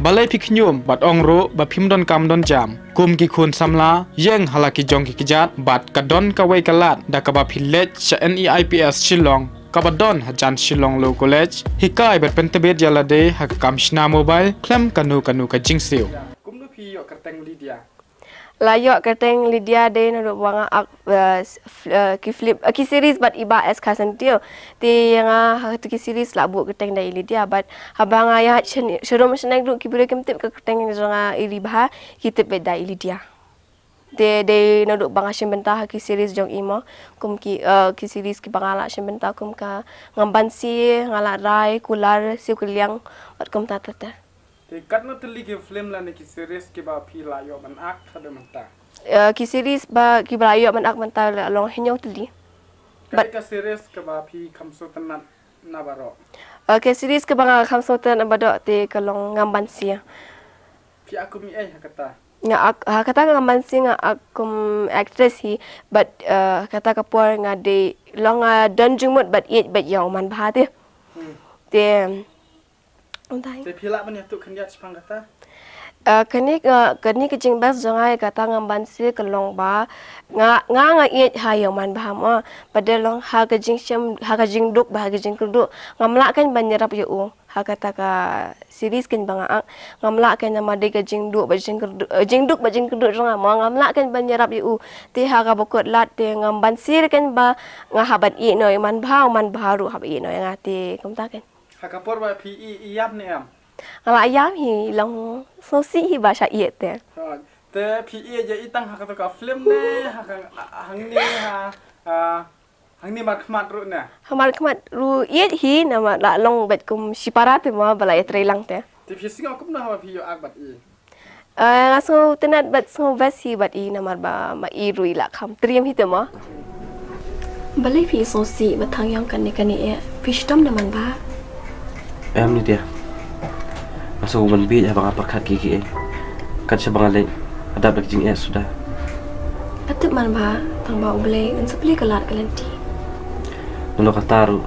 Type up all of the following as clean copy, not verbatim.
balai piknyum bat ongro ba phimdon kamdon jam kum ki khun samla yeng halaki jong ki kijat bat kadon kawai kalat da kaba phillet cha NEIPS Shillong kabadon hajan Shillong Law College hikai bat pentebet jalade hakam shna mobile klem kanu ka jingsiu kumnu phi yo kerteng Lydia Layok kerteng Lydia de nado wanga ki flip ki series bat iba es kasan tio ti yang ki series la bu kerteng dai Lydia bat habanga ya sherum snack du ki bure kem tip kerteng janga iri bah ki tip dai Lydia de nado banga shembenta ki series jong imo kum ki series ki bangala shembenta kum ka ngamban si ngala rai kular si kuliang bat kum tata kat no teli ke film la ne ki series ke ba phi la yo man ak thade manta ki series ba ki ba yo man ak manta long hinyong teli but ka series ke ba phi khamso tan na baro ki series ke ba khamso tan bado te kalong ngamban sia phi aku mi kata kata ngamban si nga akum actress hi but kata kapur nga de long don jumut but it but yo man bha te te phila ban tu khanyat spang kata kani kejing bas jangai kata ngamban si kelong ba nga it hayo man ba ma padalong ha kejing duk ba kejing kudu ngamla kan banyerap yo ha kata ka series kan banga ngamla kan nama de kejing duk ba jing duk ba jing kudu jang ma ngamla kan banyerap yo ti ha ka bokot lat te ngamban si kan ba nga habat i no man baru habat i no nga ti kumta kan hakapor ba phi iyap ne am ala ayam hi long sosi hi bahasa iet te phi je itang hakata ka film ne hang ni markmat ru ne markmat ru iet hi nama la long bet kum sipara te ma bala etrelang te phi singa kum na ha phi yo akbat i ngaso tenat bat so vasi bat i nama ba ma i ru ila kham triam hi te ma balai phi sosi bathang yang kan ne e fishdom naman ba em ni dia masuk man bi abang apa khat ki kat sebang le adap lek jing sudah atep man ba tang ba uble en sepli kalat kalanti nuno kataru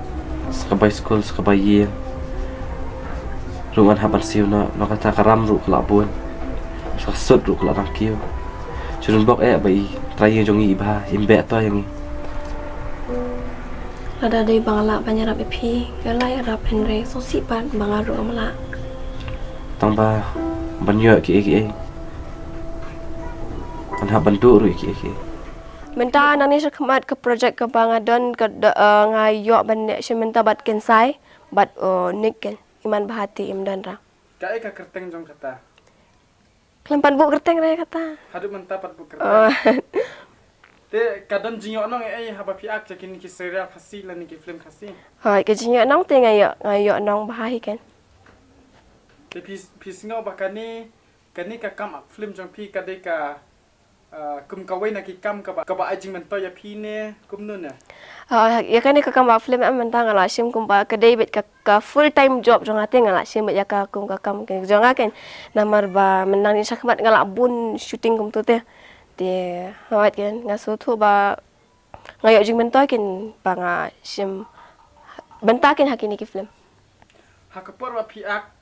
sekabai school sekabai ye ruan habar siuna no kata karam ru kelabun sasut ru kelarang kiu churun bok bai trai jongi ba imbe to yang ada dari bangla banyarap epi galai arab henre sosi pan bangaru amla tangba banyo ki anha bantu ru ki menta nani sekmat ke projek ke bangadon ke ngayo ban sementa bat kensai bat niken iman bahati imdan ra kai ka kerteng jong kata klempan bu kerteng ra kata hadu menta pat bu kerteng te kadon jinyo nong haba pi ak jakin ki serial khasi lan ki film khasi hai ke jinyo nong te ngayo nong bahai kan te pi singo bakani kani ka kam ak film jong pi ka de ka kum ka wei na ki kam ka ba ajing men to ya pi ne kum nun ne ya kani ka kam film am mentang ala sim kum ba ka debit ka full time job jong ate ngala sim ya ka kum ka kam ke jong kan namar ba menang ni sakmat ngala bun shooting kum tu te de hawat kan ngaso tu ba ngayo jing mentoy kan banga sim bentakin hakini ki film hakapor wa pi ak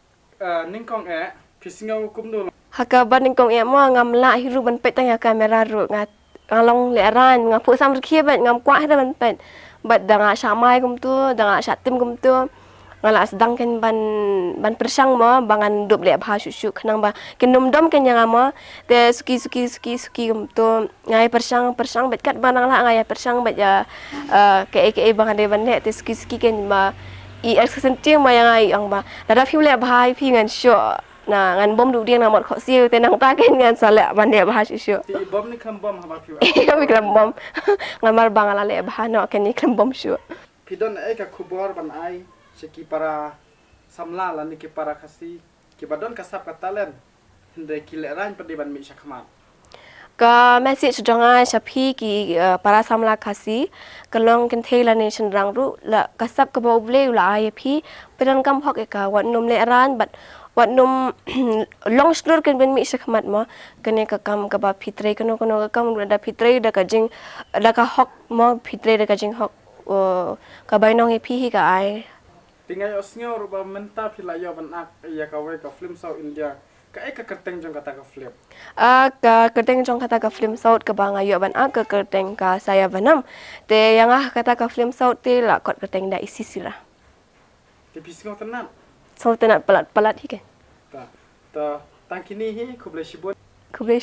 ningkong pi singo kum do haka ban ningkong mo ngamla hiru ban pet tang ya kamera ru ngalong leran ngapu sam rkhie bat ngam kwa ha ban pet bat danga samai kum tu danga satim kum tu ngala sedang kan ban persang mo bangan dop le bha shu khnang ba kinum dom kan yang mo te suki to ngai persang bet kat banang la ngai persang bet ya ke bangan de ban te suki kan ba i exsenting ma yang ai ang ba dada phim le bha phi ngan shu na ngan bom du diang na mot kho siu te nang ta kan ngan sala ban de bha shu ti bom ni kham bom haba phi mi klam bom ngamar bangala le bha no kan ni klam bom shu pidon ka khubor ban ai seki para samla lan ki para khasi ki badon kasap katalen hinde kileran pediban mi sakmat ka message jonga shapi ki para samla khasi kalong kin thela ni chenrang ru la kasap ka boble la ai phi pedan kam hok ka wan num le ran bat wan num long snur kan ben mi sakmat ma kene ka kam ka ba phitre kano ka kam da phitre da ka jing da ka hok mo phitre da ka jing hok ka bainong e phi hi ka ai Tinggal osnyor ba menta pila yo ban ak ya ka we ka film South India. Ka ka kerteng jong kata ka film. Ka kerteng jong kata ka film South ke bang ayo ban ka kerteng ka saya banam. Te yang kata ka film South te la kot kerteng da isi sila. Te pisngo tenan. So tenat pelat-pelat hi ke. Ta ta tangkini hi kuble shibun. Kublai